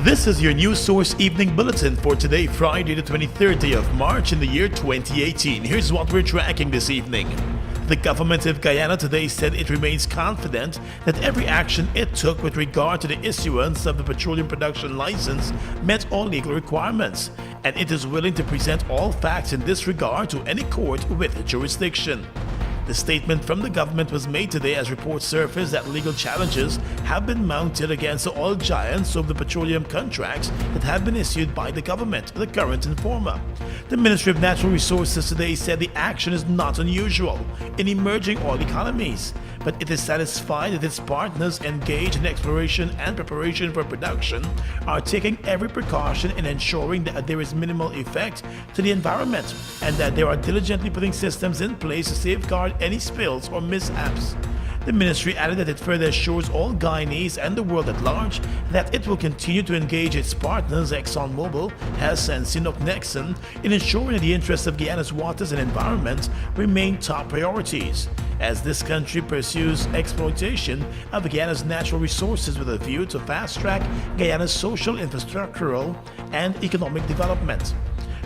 This is your News Source Evening Bulletin for today, Friday the 23rd day of March in the year 2018. Here's what we're tracking this evening. The government of Guyana today said it remains confident that every action it took with regard to the issuance of the petroleum production license met all legal requirements, and it is willing to present all facts in this regard to any court with jurisdiction. The statement from the government was made today as reports surfaced that legal challenges have been mounted against the oil giants over the petroleum contracts that have been issued by the government, the current informer. The Ministry of Natural Resources today said the action is not unusual in emerging oil economies, but it is satisfied that its partners engaged in exploration and preparation for production are taking every precaution in ensuring that there is minimal effect to the environment and that they are diligently putting systems in place to safeguard any spills or mishaps. The ministry added that it further assures all Guyanese and the world at large that it will continue to engage its partners ExxonMobil, Hess and Sinop Nexen in ensuring that the interests of Guyana's waters and environment remain top priorities, as this country pursues exploitation of Guyana's natural resources with a view to fast-track Guyana's social, infrastructural and economic development.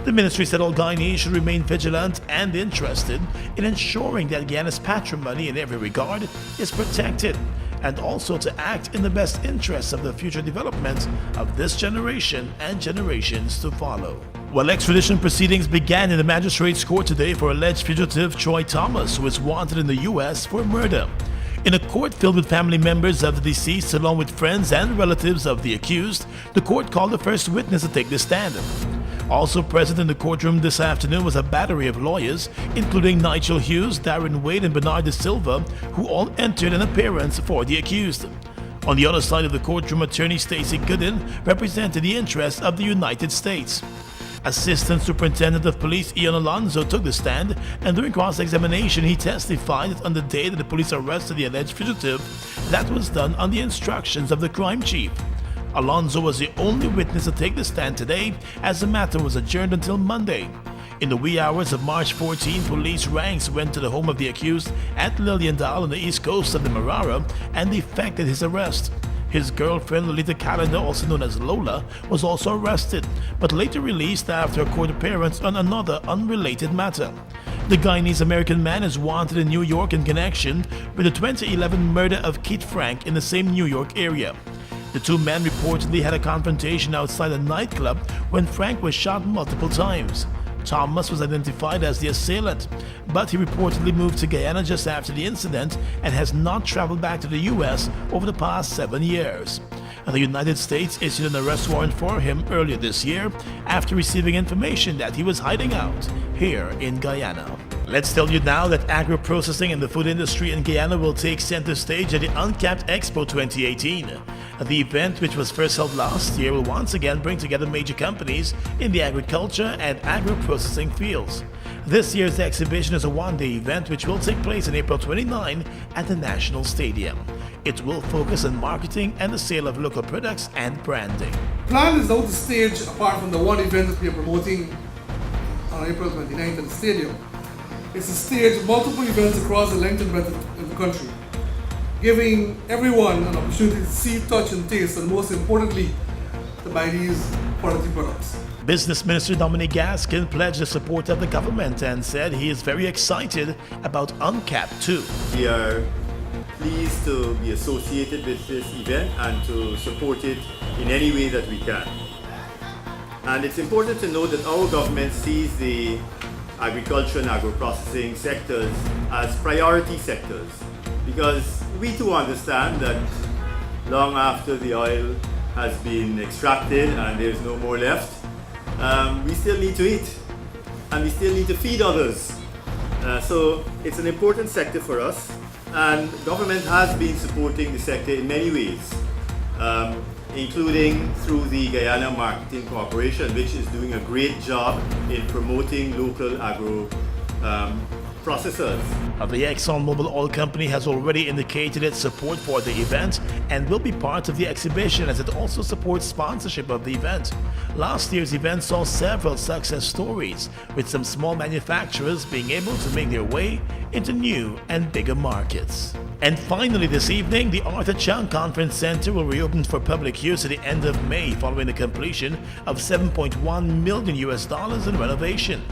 The ministry said all Guyanese should remain vigilant and interested in ensuring that Guyana's patrimony in every regard is protected, and also to act in the best interests of the future development of this generation and generations to follow. Well, extradition proceedings began in the magistrate's court today for alleged fugitive Troy Thomas, who is wanted in the U.S. for murder. In a court filled with family members of the deceased along with friends and relatives of the accused, the court called the first witness to take the stand. Also present in the courtroom this afternoon was a battery of lawyers, including Nigel Hughes, Darren Wade and Bernard De Silva, who all entered an appearance for the accused. On the other side of the courtroom, attorney Stacey Gooden represented the interests of the United States. Assistant Superintendent of Police Ian Alonzo took the stand, and during cross-examination he testified that on the day that the police arrested the alleged fugitive, that was done on the instructions of the crime chief. Alonzo was the only witness to take the stand today, as the matter was adjourned until Monday. In the wee hours of March 14, police ranks went to the home of the accused at Liliendal on the east coast of the Marara and effected his arrest. His girlfriend, Lolita Calendar, also known as Lola, was also arrested, but later released after a court appearance on another unrelated matter. The Guyanese-American man is wanted in New York in connection with the 2011 murder of Keith Frank in the same New York area. The two men reportedly had a confrontation outside a nightclub when Frank was shot multiple times. Thomas was identified as the assailant, but he reportedly moved to Guyana just after the incident and has not traveled back to the U.S. over the past 7 years. The United States issued an arrest warrant for him earlier this year after receiving information that he was hiding out here in Guyana. Let's tell you now that agro-processing and the food industry in Guyana will take center stage at the Uncapped Expo 2018. The event, which was first held last year, will once again bring together major companies in the agriculture and agro-processing fields. This year's exhibition is a one-day event which will take place on April 29 at the National Stadium. It will focus on marketing and the sale of local products and branding. The plan is now to stage, apart from the one event that we are promoting on April 29th at the stadium, is to stage multiple events across the length and breadth of the country, giving everyone an opportunity to see, touch and taste, and most importantly, to buy these quality products. Business Minister Dominic Gaskin pledged the support of the government and said he is very excited about Uncapped too. We are pleased to be associated with this event and to support it in any way that we can. And it's important to note that our government sees the agriculture and agro-processing sectors as priority sectors, because we too understand that long after the oil has been extracted and there's no more left, we still need to eat and we still need to feed others. So it's an important sector for us, and government has been supporting the sector in many ways, including through the Guyana Marketing Corporation, which is doing a great job in promoting local agro processors. The ExxonMobil oil company has already indicated its support for the event and will be part of the exhibition, as it also supports sponsorship of the event. Last year's event saw several success stories, with some small manufacturers being able to make their way into new and bigger markets. And finally this evening, the Arthur Chung Conference Center will reopen for public use at the end of May following the completion of $7.1 million in renovation.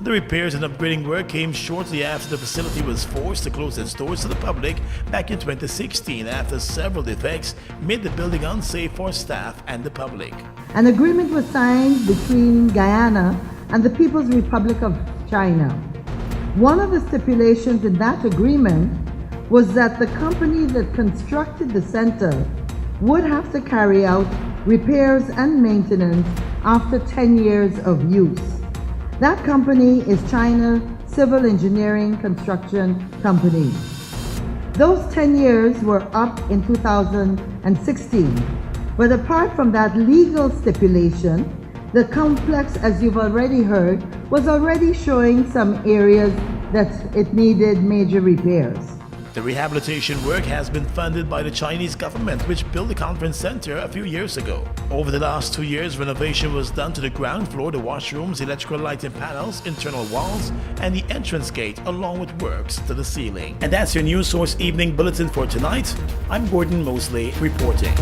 The repairs and upgrading work came shortly after the facility was forced to close its doors to the public back in 2016 after several defects made the building unsafe for staff and the public. An agreement was signed between Guyana and the People's Republic of China. One of the stipulations in that agreement was that the company that constructed the center would have to carry out repairs and maintenance after 10 years of use. That company is China Civil Engineering Construction Company. Those 10 years were up in 2016. But apart from that legal stipulation, the complex, as you've already heard, was already showing some areas that it needed major repairs. The rehabilitation work has been funded by the Chinese government, which built the conference center a few years ago. Over the last 2 years, renovation was done to the ground floor, the washrooms, electrical lighting panels, internal walls, and the entrance gate, along with works to the ceiling. And that's your News Source Evening Bulletin for tonight. I'm Gordon Mosley reporting.